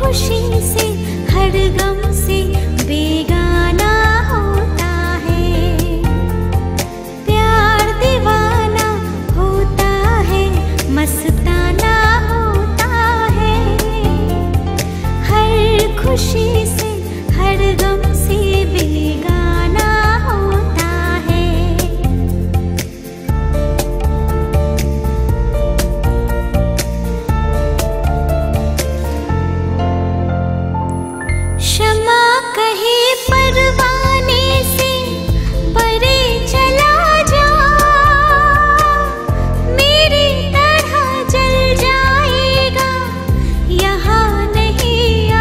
खुशी से हर गम से बेगाना होता है। प्यार दीवाना होता है, मस्ताना होता है। हर खुशी से हर गम से बेगाना होता है। क्षमा कहे परवाने से परे चला जा, मेरी तरह जल जाएगा यहाँ नहीं आ।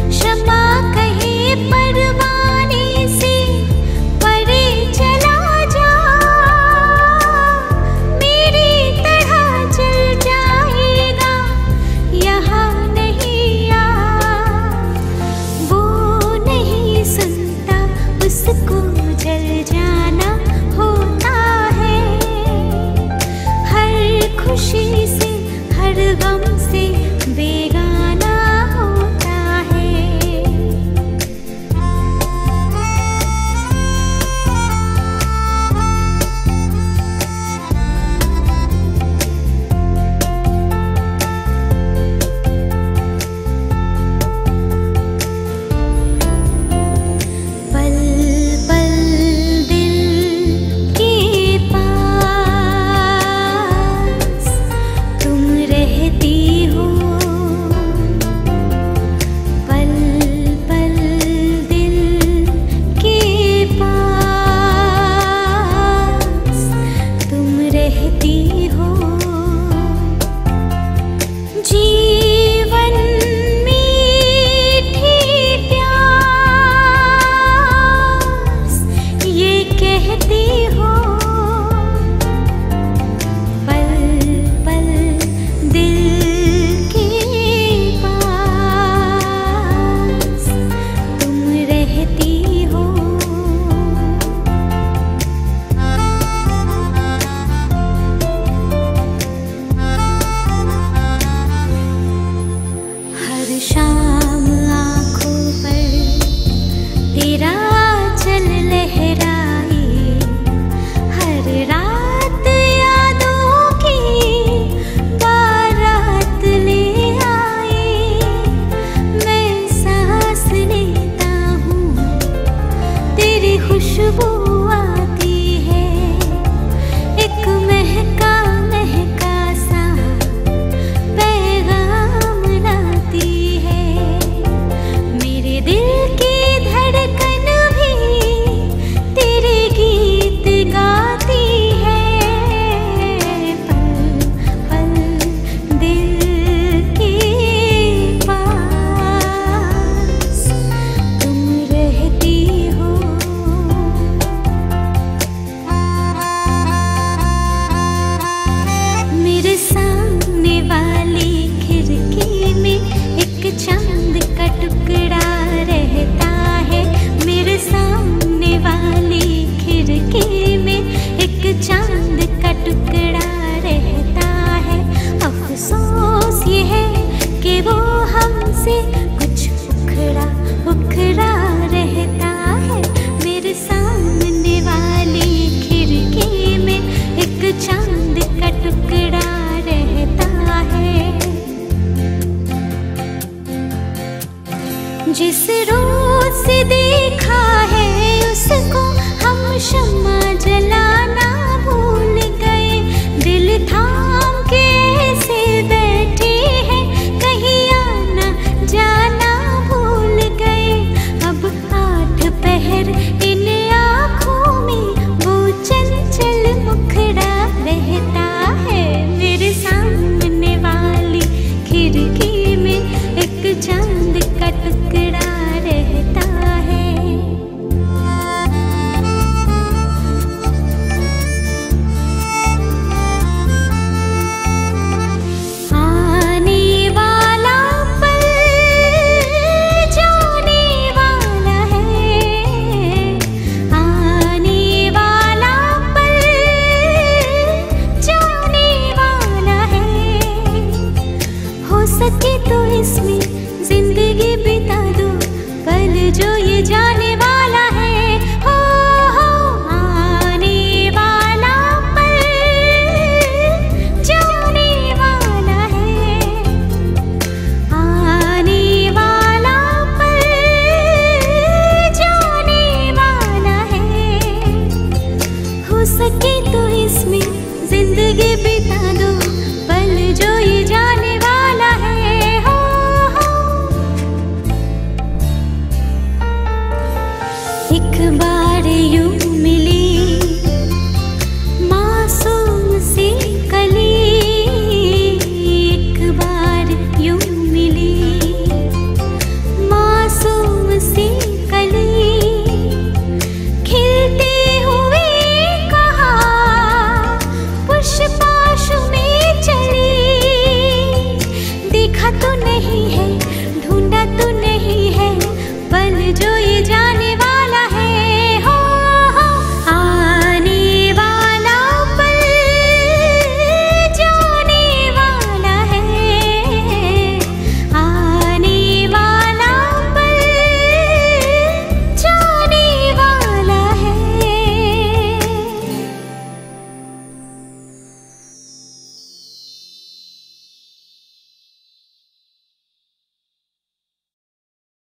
क्षमा कहे परवाने से परे चला जा, मेरी तरह जल जाएगा यहाँ नहीं आ। वो नहीं सुनता, उसको जल जाना होता है। हर खुशी से हर गम से बेगाना होता है। पल पल दिल के पास तुम रहती हो। पल पल दिल के पास तुम रहती हो। जीवन मीठी प्यास ये कहती हो। पल पल दिल के पास तुम रहती हो। हर शाम आँखों पर तेरा चल लहराए, हर रात यादों की बारात ले आए। मैं सांस लेता हूँ, तेरी खुशबू आती है। एक महका महका सा पैगाम लाती है। मेरे दिल की धड़कन भी तेरे गीत गाती है। पल पल दिल के पास तुम रहती हो। मेरे सामने वाली खिड़की में एक चांद का टुकड़ा रहता है। मेरे सामने वाली खिड़की में एक चांद का टुकड़ा रहता है। अफसोस ये है कि वो हमसे कुछ उखड़ा उखड़ा रहता है। मेरे सामने वाली खिड़की में एक चांद का टुकड़ा रहता है। जिस रोज से देखा है उसको हम शम्मा जलाना भूल गए। दिल थाम के ऐसे बैठे हैं, कहीं आना जाना भूल गए। अब 8 पहर इन आँखों में वो चंचल मुखड़ा रहता है। मेरे सामने वाली खिड़की में एक चांद का टुकड़ा रहता है। सके तो इसमें जिंदगी बिता दो, पल जो ये जाने वाला है। हो आने वाला पल जाने वाला है, आने वाला पल जाने वाला है। हो सके तो इसमें जिंदगी बिता दो, पल जो ये जाने वाला है। हो एक बार यूं मिली मासूम सी कली, एक बार यूं मिली मासूम सी कली, खिलते हुए कहा पुष्पाशु में चली। देखा तो नहीं है, ढूंढा तो नहीं है, पल जो ये जाने